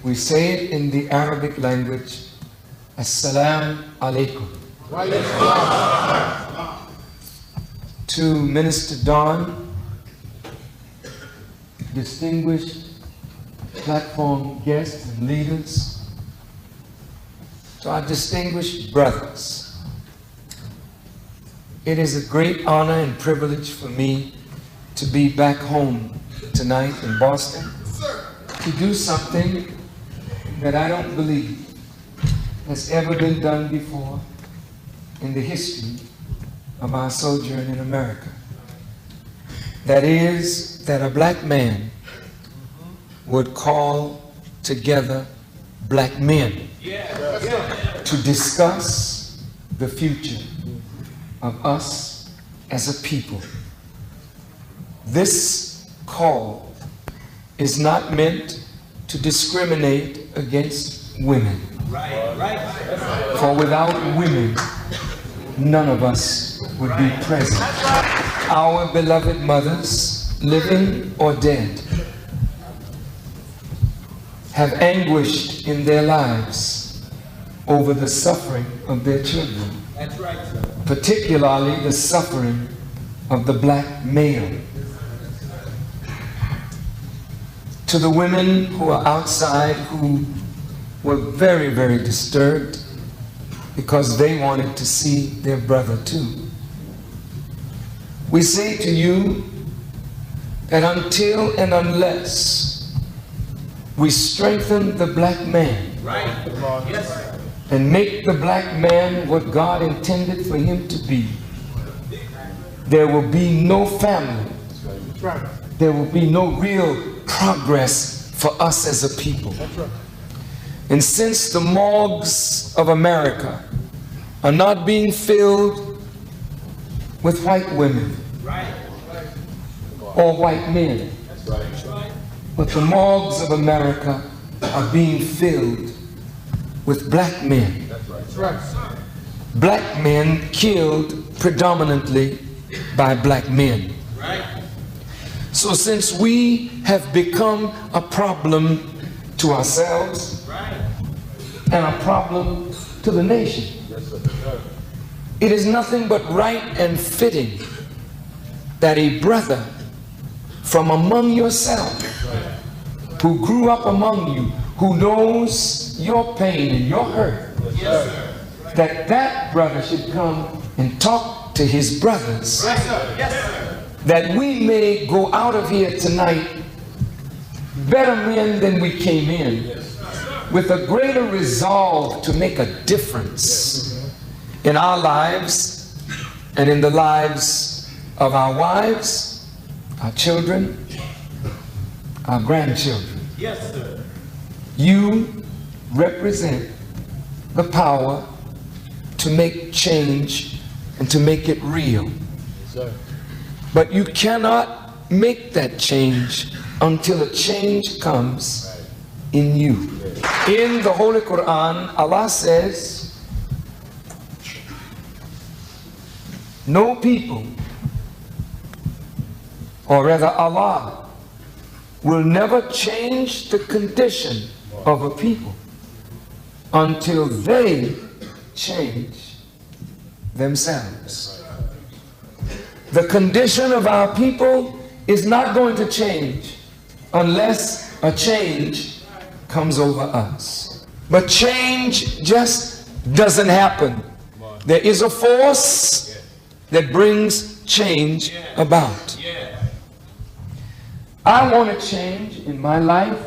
We say it in the Arabic language, Assalamu alaikum. To Minister Don, distinguished platform guests and leaders, to our distinguished brothers, it is a great honor and privilege for me to be back home tonight in Boston to do something that I don't believe has ever been done before in the history of our sojourn in America. That is, that a black man would call together black men to discuss the future of us as a people. This call is not meant to discriminate against women. For without women, none of us would be present. Our beloved mothers, living or dead, have anguished in their lives over the suffering of their children. That's right, sir. Particularly the suffering of the black male. To the women who are outside who were very, very disturbed because they wanted to see their brother too, we say to you that until and unless we strengthen the black man and make the black man what God intended for him to be, there will be no family. There will be no real progress for us as a people. And since the morgues of America are not being filled with white women or white men, but the morgues of America are being filled with black men. Black men killed predominantly by black men. So since we have become a problem to ourselves and a problem to the nation, it is nothing but right and fitting that a brother from among yourself, who grew up among you, who knows your pain and your hurt, that brother should come and talk to his brothers, that we may go out of here tonight better men than we came in, with a greater resolve to make a difference in our lives and in the lives of our wives, our children, our grandchildren. Yes, sir. You represent the power to make change and to make it real. Yes, sir. But you cannot make that change until a change comes in you. In the Holy Quran, Allah says, no people, or rather Allah, will never change the condition of a people until they change themselves. The condition of our people is not going to change unless a change comes over us. But change just doesn't happen. There is a force that brings change about. I want to change in my life,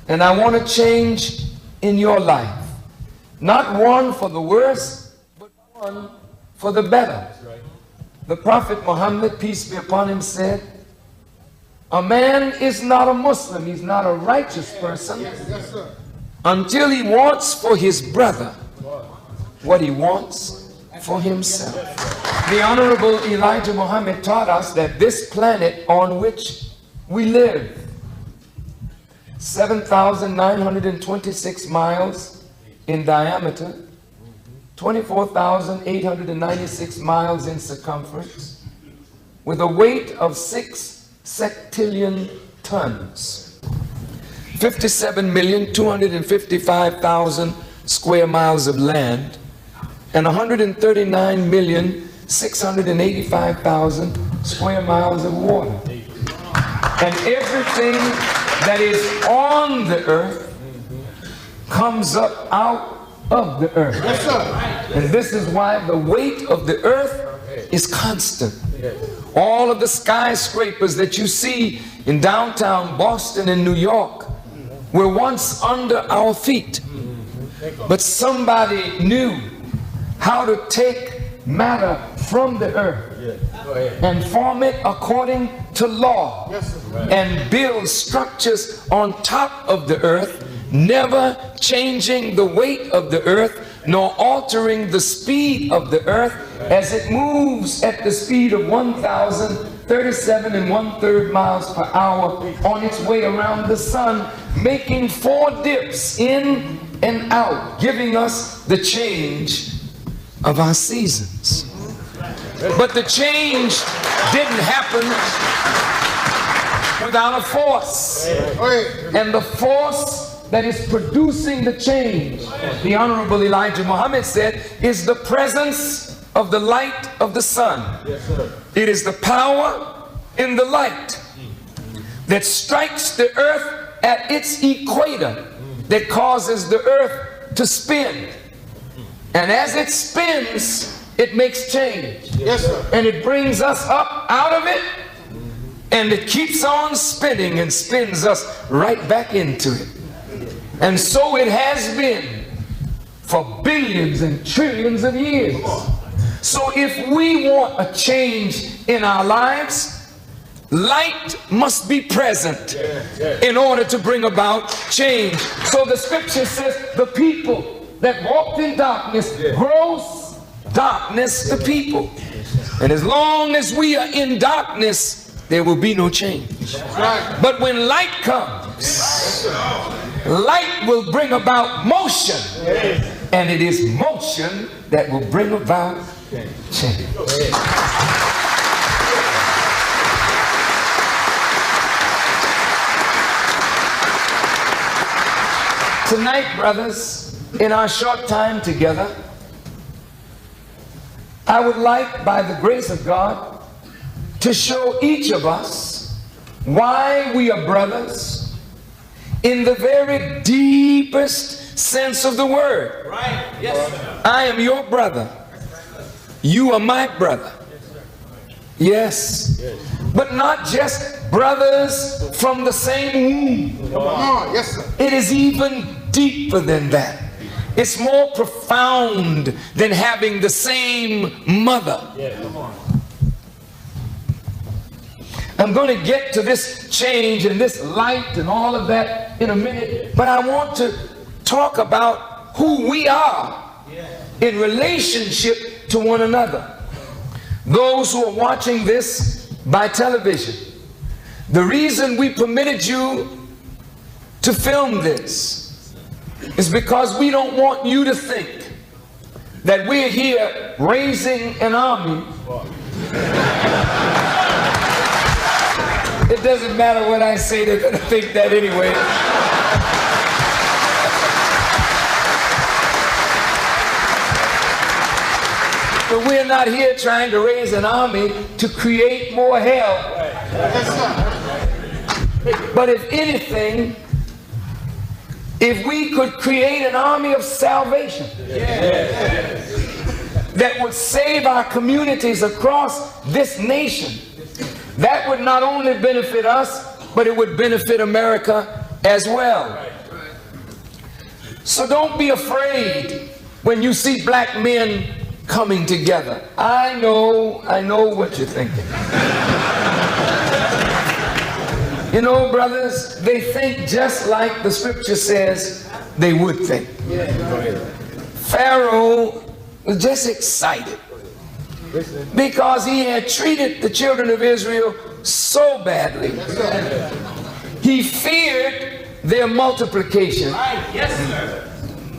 and I want to change in your life. Not one for the worse, but one for the better. The Prophet Muhammad, peace be upon him, said, a man is not a Muslim, he's not a righteous person, until he wants for his brother what he wants for himself. The Honorable Elijah Muhammad taught us that this planet on which we live, 7,926 miles in diameter, 24,896 miles in circumference, with a weight of 6 septillion tons. 57,255,000 square miles of land and 139,685,000 square miles of water. And everything that is on the earth comes up out of the earth. Yes, sir. And this is why the weight of the earth is constant. All of the skyscrapers that you see in downtown Boston and New York were once under our feet. But somebody knew how to take matter from the earth and form it according to law and build structures on top of the earth, never changing the weight of the earth nor altering the speed of the earth as it moves at the speed of 1,037 1/3 miles per hour on its way around the sun, making 4 dips in and out, giving us the change of our seasons. But the change didn't happen without a force. And the force that is producing the change, the Honorable Elijah Muhammad said, is the presence of the light of the sun. It is the power in the light that strikes the earth at its equator that causes the earth to spin. And as it spins, it makes change. And it brings us up out of it, and it keeps on spinning and spins us right back into it. And so it has been for billions and trillions of years. So if we want a change in our lives, light must be present in order to bring about change. So the scripture says the people that walked in darkness, gross darkness to people. And as long as we are in darkness, there will be no change. But when light comes, light will bring about motion. And it is motion that will bring about change. Tonight, brothers, in our short time together, I would like, by the grace of God, to show each of us why we are brothers in the very deepest sense of the word. Right. Yes, sir. I am your brother. You are my brother. Yes. But not just brothers from the same womb. Yes, sir. It is even deeper than that. It's more profound than having the same mother. I'm going to get to this change and this light and all of that in a minute, but I want to talk about who we are in relationship to one another. Those who are watching this by television, the reason we permitted you to film this is because we don't want you to think that we're here raising an army. It doesn't matter what I say, they're going to think that anyway. But we're not here trying to raise an army to create more hell. But if anything, if we could create an army of salvation that would save our communities across this nation, that would not only benefit us, but it would benefit America as well. So don't be afraid when you see black men coming together. I know what you're thinking. You know, brothers, they think just like the scripture says they would think. Pharaoh was just excited because he had treated the children of Israel so badly. He feared their multiplication,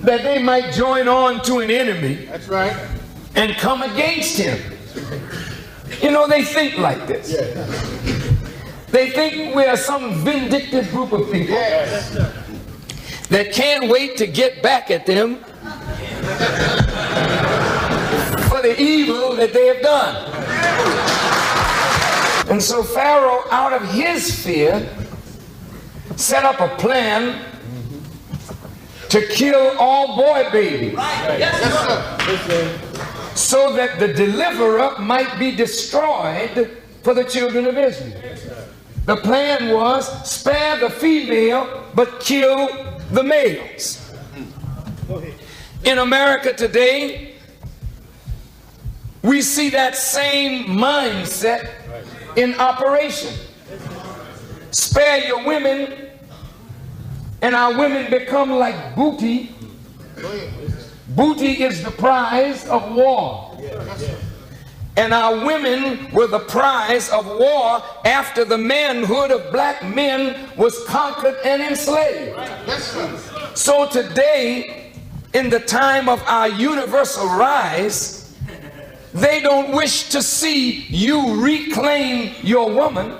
that they might join on to an enemy and come against him. You know, they think like this. They think we are some vindictive group of people that can't wait to get back at them for the evil that they have done. And so Pharaoh, out of his fear, set up a plan to kill all boy babies. So that the deliverer might be destroyed for the children of Israel. The plan was spare the female but kill the males. In America today, we see that same mindset in operation. Spare your women, and our women become like booty. Booty is the prize of war. And our women were the prize of war after the manhood of black men was conquered and enslaved. So today, in the time of our universal rise, they don't wish to see you reclaim your woman,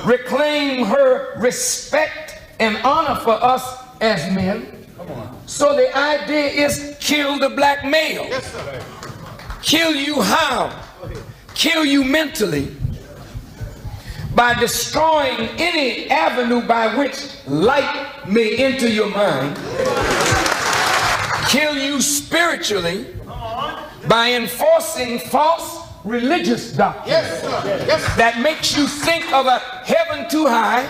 reclaim her respect and honor for us as men. So the idea is kill the black male. Kill you how? Kill you mentally by destroying any avenue by which light may enter your mind. Kill you spiritually by enforcing false religious doctrine that makes you think of a heaven too high,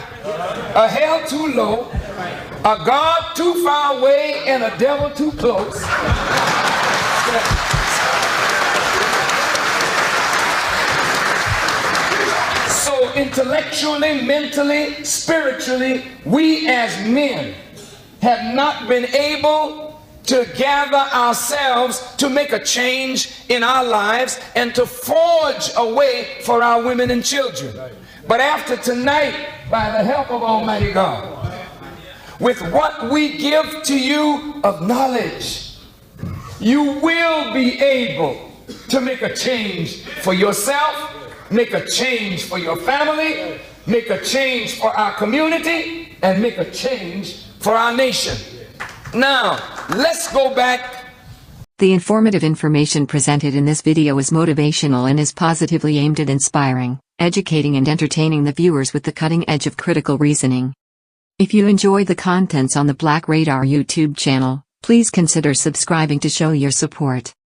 a hell too low, a God too far away, and a devil too close. So intellectually, mentally, spiritually, we as men have not been able to gather ourselves to make a change in our lives and to forge a way for our women and children. But after tonight, by the help of Almighty God, with what we give to you of knowledge, you will be able to make a change for yourself, make a change for your family, make a change for our community, and make a change for our nation. Now, let's go back. The informative information presented in this video is motivational and is positively aimed at inspiring, educating and entertaining the viewers with the cutting edge of critical reasoning. If you enjoy the contents on the Black Radar YouTube channel, please consider subscribing to show your support.